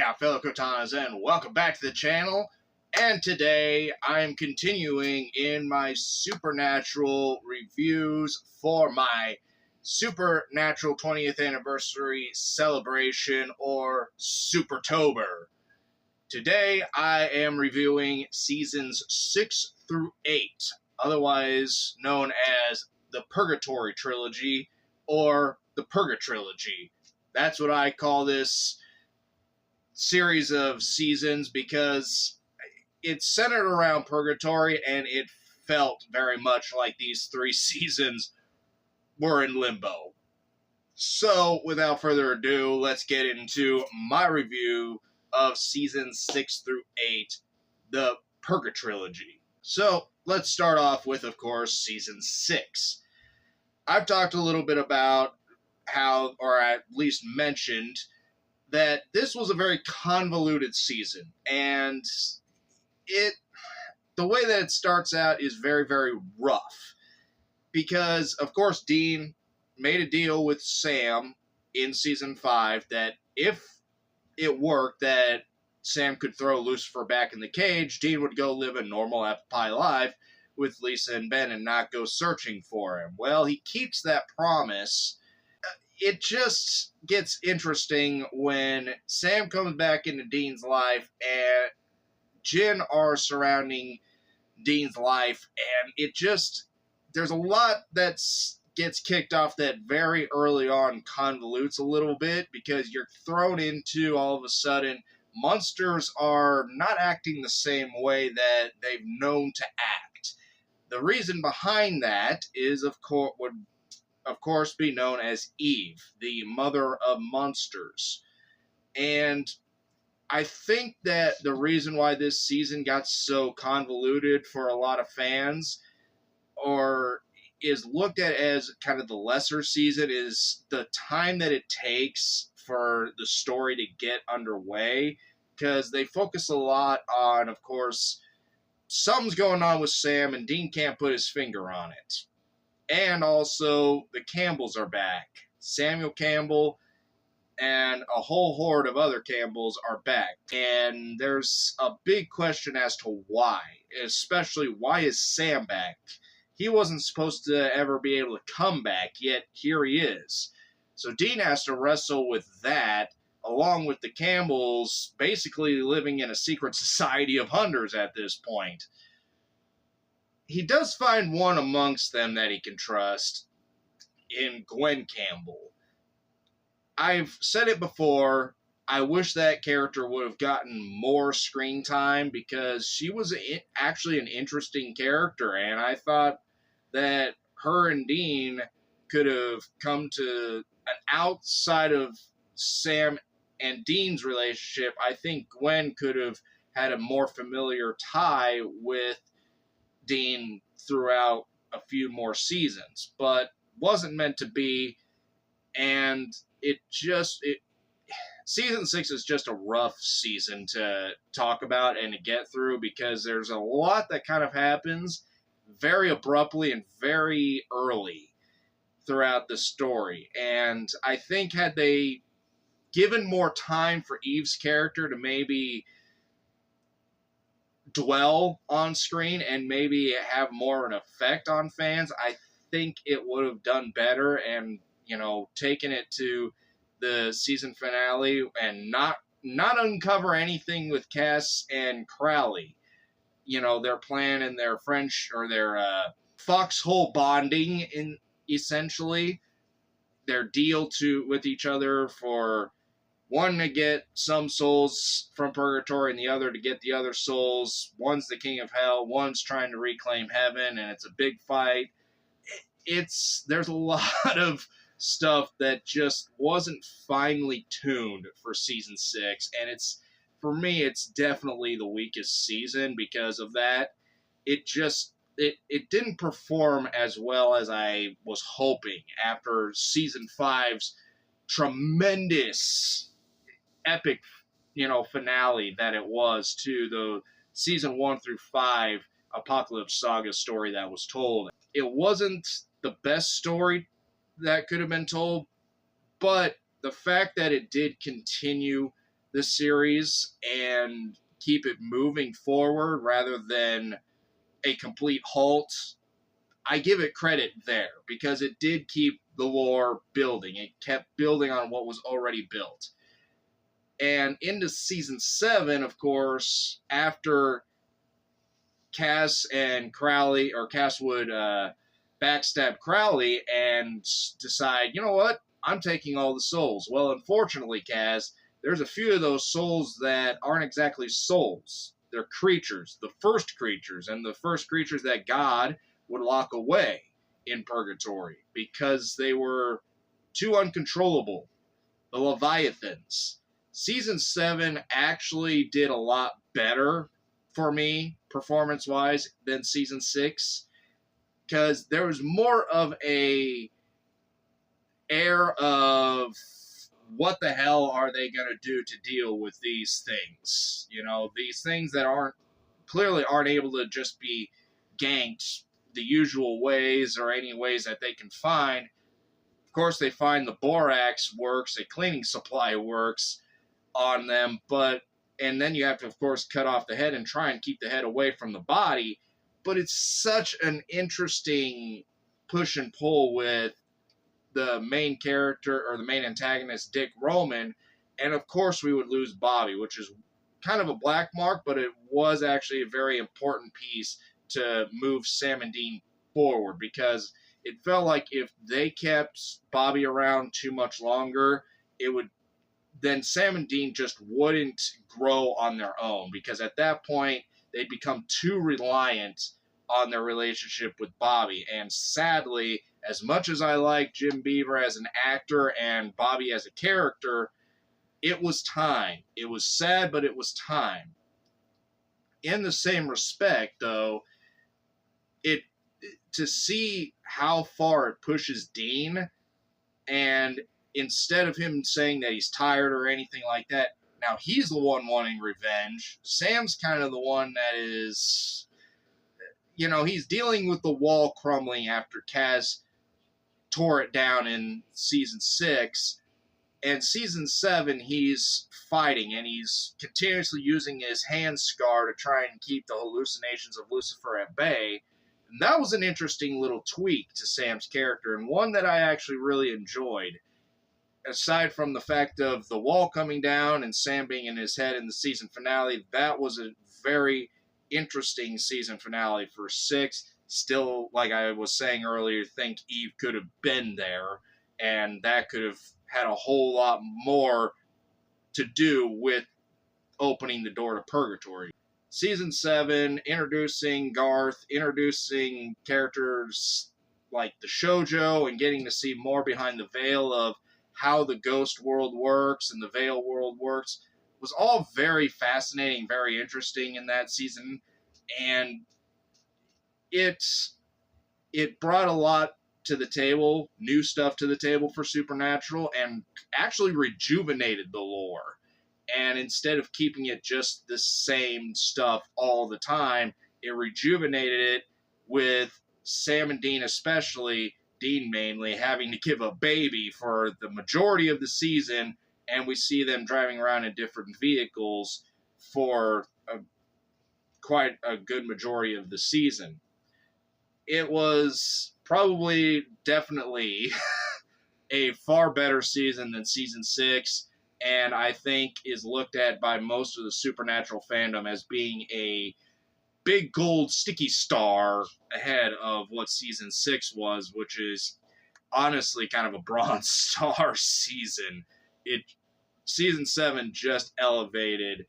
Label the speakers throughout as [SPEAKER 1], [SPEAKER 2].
[SPEAKER 1] Yeah, fellow Kotanas, and welcome back to the channel. And today I am continuing in my Supernatural reviews for my Supernatural 20th Anniversary Celebration, or Supertober. Today I am reviewing seasons 6 through 8, otherwise known as the Purgatory Trilogy or the Purgatrilogy. That's what I call this series of seasons because it's centered around Purgatory, and it felt very much like these 3 seasons were in limbo. So, without further ado, let's get into my review of seasons 6 through 8, the Purgatrilogy. So, let's start off with, of course, season 6. I've talked a little bit about how, or at least mentioned, that this was a very convoluted season, and the way that it starts out is very, very rough, because, of course, Dean made a deal with Sam in season 5 that if it worked, that Sam could throw Lucifer back in the cage, Dean would go live a normal apple pie life with Lisa and Ben and not go searching for him. Well, he keeps that promise. It just gets interesting when Sam comes back into Dean's life and Jinn are surrounding Dean's life, and there's a lot that gets kicked off that very early on convolutes a little bit, because you're thrown into, all of a sudden, monsters are not acting the same way that they've known to act. The reason behind that is, of course, be known as Eve, the mother of monsters. And I think that the reason why this season got so convoluted for a lot of fans, or is looked at as kind of the lesser season, is the time that it takes for the story to get underway, because they focus a lot on, of course, something's going on with Sam and Dean can't put his finger on it. And also, the Campbells are back. Samuel Campbell and a whole horde of other Campbells are back. And there's a big question as to why. Especially, why is Sam back? He wasn't supposed to ever be able to come back, yet here he is. So Dean has to wrestle with that, along with the Campbells basically living in a secret society of hunters at this point. He does find one amongst them that he can trust in Gwen Campbell. I've said it before, I wish that character would have gotten more screen time, because she was actually an interesting character, and I thought that her and Dean could have come to an outside of Sam and Dean's relationship. I think Gwen could have had a more familiar tie with Dean throughout a few more seasons, but wasn't meant to be, and season 6 is just a rough season to talk about and to get through, because there's a lot that kind of happens very abruptly and very early throughout the story, and I think had they given more time for Eve's character to maybe dwell on screen and maybe have more of an effect on fans, I think it would have done better, and, taken it to the season finale and not uncover anything with Cass and Crowley. Their plan and their French, or their foxhole bonding, essentially their deal with each other, for one to get some souls from Purgatory and the other to get the other souls. One's the king of hell, one's trying to reclaim heaven, and it's a big fight. There's a lot of stuff that just wasn't finely tuned for season 6, and for me, it's definitely the weakest season because of that. It didn't perform as well as I was hoping after season 5's tremendous epic, finale that it was to the season 1 through 5 Apocalypse Saga story that was told. It wasn't the best story that could have been told, but the fact that it did continue this series and keep it moving forward rather than a complete halt, I give it credit there because it did keep the lore building. It kept building on what was already built. And into season 7, of course, after Cass and Crowley, or Cass would backstab Crowley and decide, you know what, I'm taking all the souls. Well, unfortunately, Cass, there's a few of those souls that aren't exactly souls. They're creatures, the first creatures, and the first creatures that God would lock away in purgatory because they were too uncontrollable. The Leviathans. Season 7 actually did a lot better for me, performance-wise, than Season 6, because there was more of a air of what the hell are they going to do to deal with these things? You know, these things that clearly aren't able to just be ganked the usual ways or any ways that they can find. Of course, they find the borax works, a cleaning supply works on them, and then you have to, of course, cut off the head and try and keep the head away from the body. But it's such an interesting push and pull with the main character, or the main antagonist, Dick Roman, and of course we would lose Bobby, which is kind of a black mark, but it was actually a very important piece to move Sam and Dean forward, because it felt like if they kept Bobby around too much longer, then Sam and Dean just wouldn't grow on their own, because at that point they'd become too reliant on their relationship with Bobby. And sadly, as much as I like Jim Beaver as an actor and Bobby as a character, it was time. It was sad, but it was time. In the same respect, though, to see how far it pushes Dean, and instead of him saying that he's tired or anything like that, now he's the one wanting revenge. Sam's kind of the one that is, he's dealing with the wall crumbling after Kaz tore it down in season 6. And season 7, he's fighting, and he's continuously using his hand scar to try and keep the hallucinations of Lucifer at bay. And that was an interesting little tweak to Sam's character, and one that I actually really enjoyed. Aside from the fact of the wall coming down and Sam being in his head in the season finale, that was a very interesting season finale for 6. Still, like I was saying earlier, think Eve could have been there, and that could have had a whole lot more to do with opening the door to purgatory. Season 7, introducing Garth, introducing characters like the Shoujo, and getting to see more behind the veil of how the ghost world works and the veil world works, was all very fascinating, very interesting in that season, and it brought a lot to the table, new stuff to the table for Supernatural, and actually rejuvenated the lore. And instead of keeping it just the same stuff all the time, it rejuvenated it with Sam and Dean, especially Dean mainly, having to give a baby for the majority of the season, and we see them driving around in different vehicles for quite a good majority of the season. It was definitely a far better season than season 6, and I think is looked at by most of the Supernatural fandom as being a big gold sticky star ahead of what season 6 was, which is honestly kind of a bronze star season. Season 7 just elevated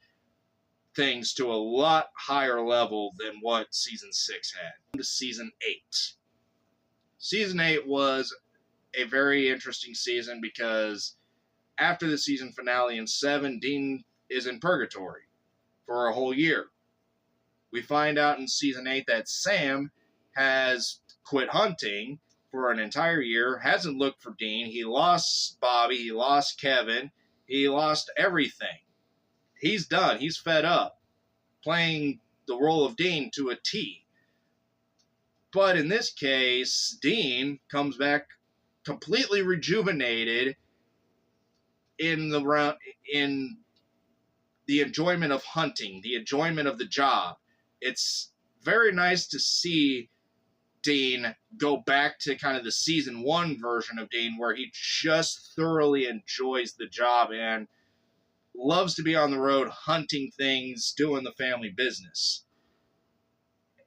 [SPEAKER 1] things to a lot higher level than what season 6 had. To season 8. Season 8 was a very interesting season because after the season finale in 7, Dean is in purgatory for a whole year. We find out in season 8 that Sam has quit hunting for an entire year, hasn't looked for Dean. He lost Bobby, he lost Kevin, he lost everything. He's done. He's fed up playing the role of Dean to a T. But in this case, Dean comes back completely rejuvenated in the enjoyment of hunting, the enjoyment of the job. It's very nice to see Dean go back to kind of the season 1 version of Dean, where he just thoroughly enjoys the job and loves to be on the road hunting things, doing the family business.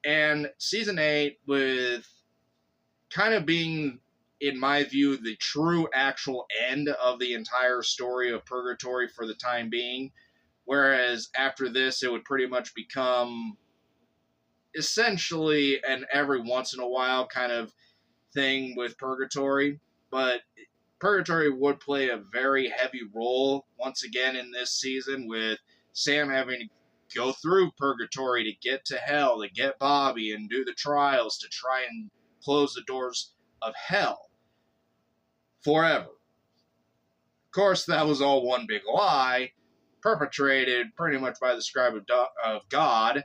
[SPEAKER 1] And season 8, with kind of being, in my view, the true actual end of the entire story of Purgatory for the time being, whereas after this it would pretty much become essentially an every once in a while kind of thing with Purgatory. But Purgatory would play a very heavy role once again in this season, with Sam having to go through Purgatory to get to hell, to get Bobby and do the trials to try and close the doors of hell forever. Of course, that was all one big lie, perpetrated pretty much by the scribe of God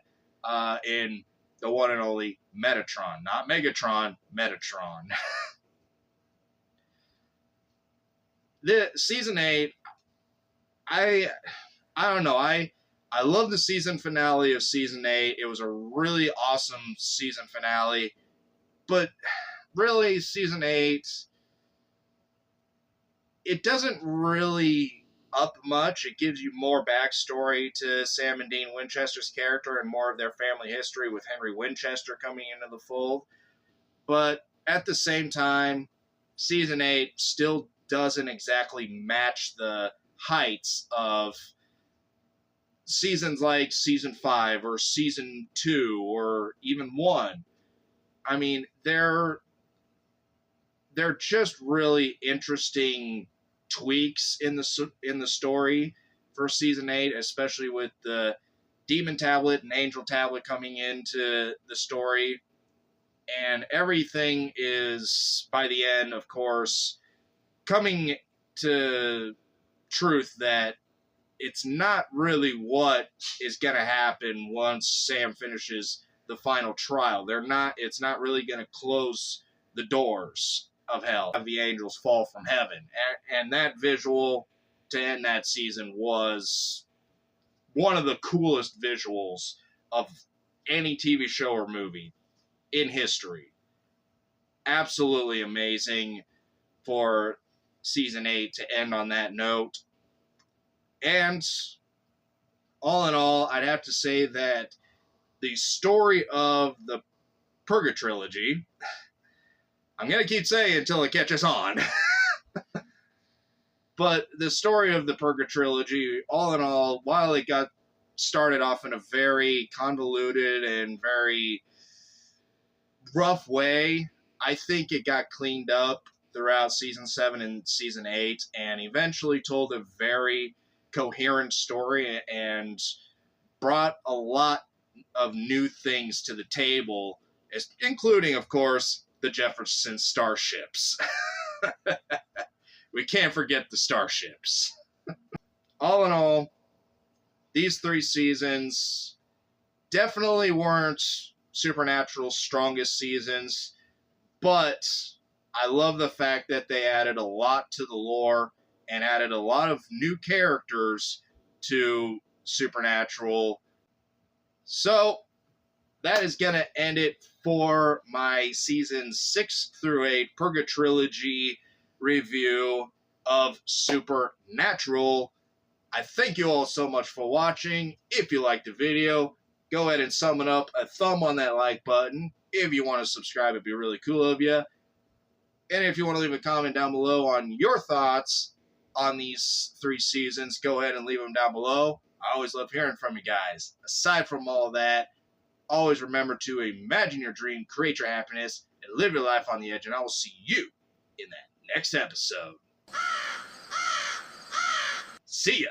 [SPEAKER 1] in the one and only Metatron. Not Megatron, Metatron. The season 8, I don't know. I love the season finale of season 8. It was a really awesome season finale. But really, season 8, it doesn't really up much. It gives you more backstory to Sam and Dean Winchester's character and more of their family history, with Henry Winchester coming into the fold. But at the same time, season 8 still doesn't exactly match the heights of seasons like season 5 or season 2 or even 1. I mean, they're just really interesting tweaks in the story for season 8, especially with the Demon Tablet and Angel Tablet coming into the story. And everything is, by the end, of course, coming to truth that it's not really what is going to happen once Sam finishes the final trial. It's not really going to close the doors of hell, have the angels fall from heaven. And that visual to end that season was one of the coolest visuals of any TV show or movie in history. Absolutely amazing for season 8 to end on that note. And all in all, I'd have to say that the story of the Purgatrilogy, I'm going to keep saying until it catches on, but the story of the Purgatrilogy, all in all, while it got started off in a very convoluted and very rough way, I think it got cleaned up throughout season 7 and season 8, and eventually told a very coherent story and brought a lot of new things to the table, including, of course, the Jefferson starships. We can't forget the starships. All in all, these 3 seasons definitely weren't Supernatural's strongest seasons, but I love the fact that they added a lot to the lore and added a lot of new characters to Supernatural. So that is going to end it for my seasons 6 through 8 Purgatrilogy review of Supernatural. I thank you all so much for watching. If you liked the video, go ahead and sum it up, a thumb on that like button. If you want to subscribe, it'd be really cool of you. And if you want to leave a comment down below on your thoughts on these 3 seasons, go ahead and leave them down below. I always love hearing from you guys. Aside from all that, always remember to imagine your dream, create your happiness, and live your life on the edge. And I will see you in that next episode. See ya.